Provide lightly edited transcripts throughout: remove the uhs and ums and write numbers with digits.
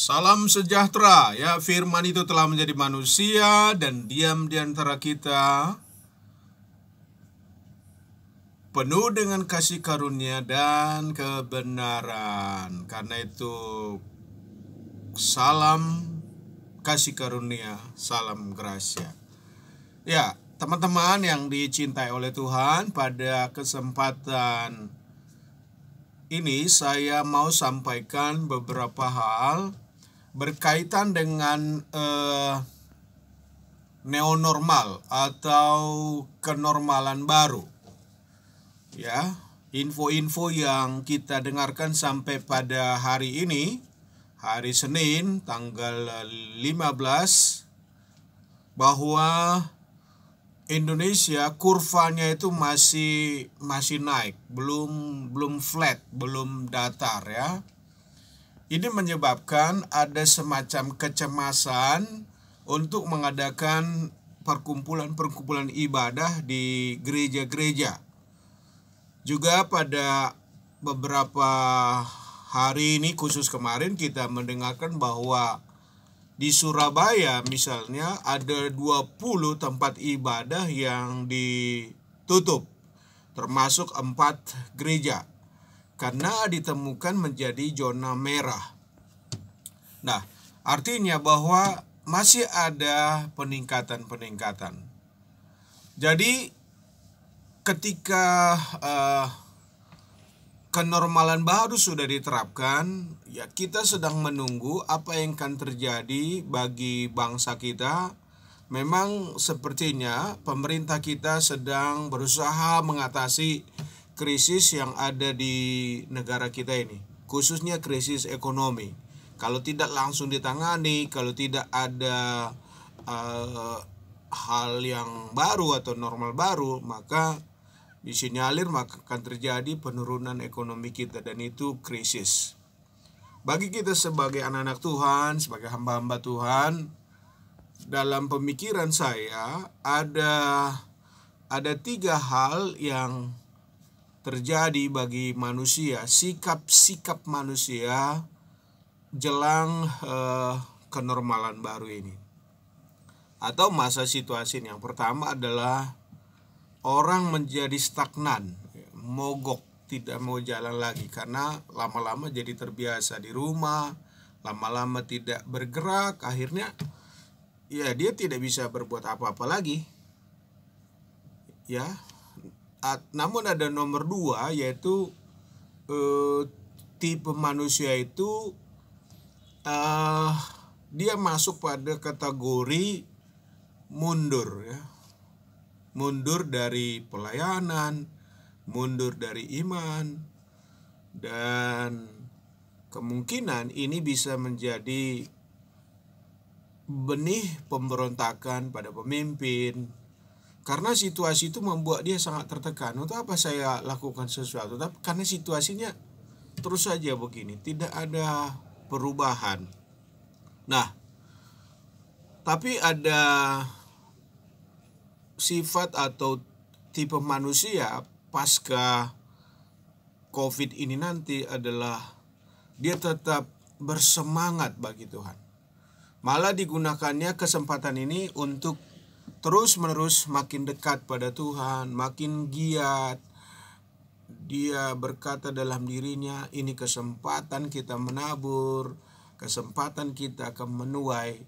Salam sejahtera, ya. Firman itu telah menjadi manusia dan diam di antara kita, penuh dengan kasih karunia dan kebenaran. Karena itu, salam kasih karunia, salam gracia. Ya, teman-teman yang dicintai oleh Tuhan, pada kesempatan ini saya mau sampaikan beberapa hal berkaitan dengan neonormal atau kenormalan baru. Ya, info-info yang kita dengarkan sampai pada hari ini, hari Senin tanggal 15, bahwa Indonesia kurvanya itu masih naik, belum flat, belum datar, ya. Ini menyebabkan ada semacam kecemasan untuk mengadakan perkumpulan-perkumpulan ibadah di gereja-gereja. Juga pada beberapa hari ini, khusus kemarin, kita mendengarkan bahwa di Surabaya misalnya ada 20 tempat ibadah yang ditutup, termasuk 4 gereja, karena ditemukan menjadi zona merah. Nah, artinya bahwa masih ada peningkatan. Jadi, ketika kenormalan baru sudah diterapkan, ya kita sedang menunggu apa yang akan terjadi bagi bangsa kita. Memang sepertinya pemerintah kita sedang berusaha mengatasi krisis yang ada di negara kita ini, khususnya krisis ekonomi. Kalau tidak langsung ditangani, kalau tidak ada hal yang baru atau normal baru, maka disinyalir maka akan terjadi penurunan ekonomi kita, dan itu krisis. Bagi kita sebagai anak-anak Tuhan, sebagai hamba-hamba Tuhan, dalam pemikiran saya ada 3 hal yang terjadi bagi manusia, sikap-sikap manusia jelang kenormalan baru ini, atau masa situasi ini. Yang pertama adalah orang menjadi stagnan, mogok, tidak mau jalan lagi, karena lama-lama jadi terbiasa di rumah, lama-lama tidak bergerak, akhirnya ya dia tidak bisa berbuat apa-apa lagi, ya. Namun ada nomor 2, yaitu tipe manusia itu dia masuk pada kategori mundur, ya. Mundur dari pelayanan, mundur dari iman, dan kemungkinan ini bisa menjadi benih pemberontakan pada pemimpin, karena situasi itu membuat dia sangat tertekan. Untuk apa saya lakukan sesuatu? Tapi karena situasinya terus saja begini, tidak ada perubahan. Nah, tapi ada sifat atau tipe manusia pasca COVID ini nanti adalah dia tetap bersemangat bagi Tuhan. Malah digunakannya kesempatan ini untuk terus-menerus makin dekat pada Tuhan, makin giat. Dia berkata dalam dirinya, ini kesempatan kita menabur, kesempatan kita akan menuai.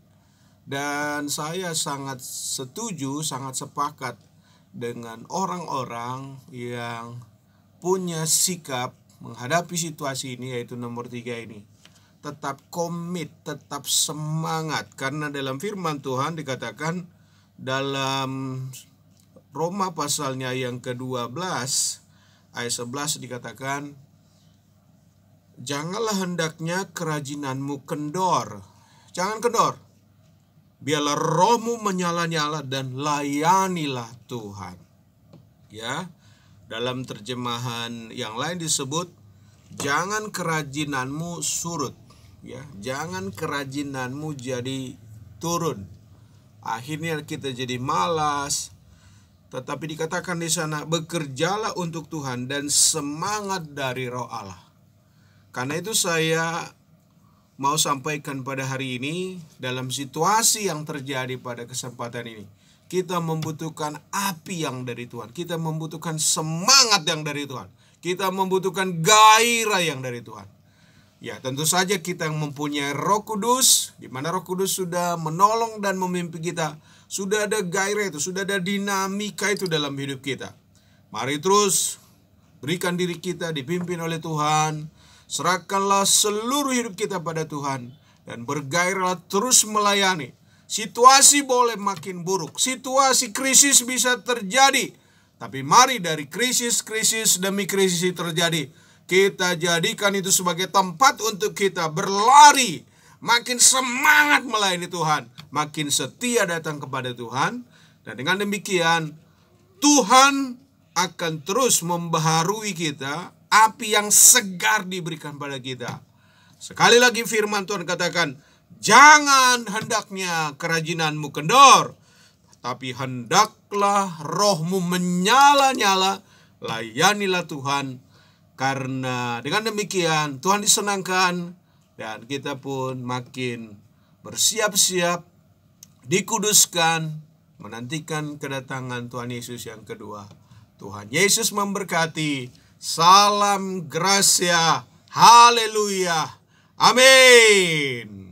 Dan saya sangat setuju, sangat sepakat dengan orang-orang yang punya sikap menghadapi situasi ini, yaitu nomor 3 ini. Tetap komit, tetap semangat, karena dalam firman Tuhan dikatakan dalam Roma pasalnya yang ke-12 ayat 11 dikatakan, janganlah hendaknya kerajinanmu kendor. Jangan kendor. Biarlah rohmu menyala-nyala dan layanilah Tuhan. Ya, dalam terjemahan yang lain disebut, jangan kerajinanmu surut. Ya, jangan kerajinanmu jadi turun. Akhirnya kita jadi malas. Tetapi dikatakan di sana, bekerjalah untuk Tuhan dan semangat dari Roh Allah. Karena itu saya mau sampaikan pada hari ini dalam situasi yang terjadi pada kesempatan ini. Kita membutuhkan api yang dari Tuhan. Kita membutuhkan semangat yang dari Tuhan. Kita membutuhkan gairah yang dari Tuhan. Ya, tentu saja kita yang mempunyai Roh Kudus, di mana Roh Kudus sudah menolong dan memimpin kita. Sudah ada gairah itu, sudah ada dinamika itu dalam hidup kita. Mari terus berikan diri kita dipimpin oleh Tuhan. Serahkanlah seluruh hidup kita pada Tuhan. Dan bergairah terus melayani. Situasi boleh makin buruk. Situasi krisis bisa terjadi. Tapi mari dari krisis demi krisis terjadi, kita jadikan itu sebagai tempat untuk kita berlari. Makin semangat melayani Tuhan. Makin setia datang kepada Tuhan. Dan dengan demikian, Tuhan akan terus membaharui kita. Api yang segar diberikan pada kita. Sekali lagi firman Tuhan katakan, jangan hendaknya kerajinanmu kendor, tapi hendaklah rohmu menyala-nyala. Layanilah Tuhan. Karena dengan demikian Tuhan disenangkan dan kita pun makin bersiap-siap, dikuduskan, menantikan kedatangan Tuhan Yesus yang kedua. Tuhan Yesus memberkati. Salam gracia. Haleluya. Amin.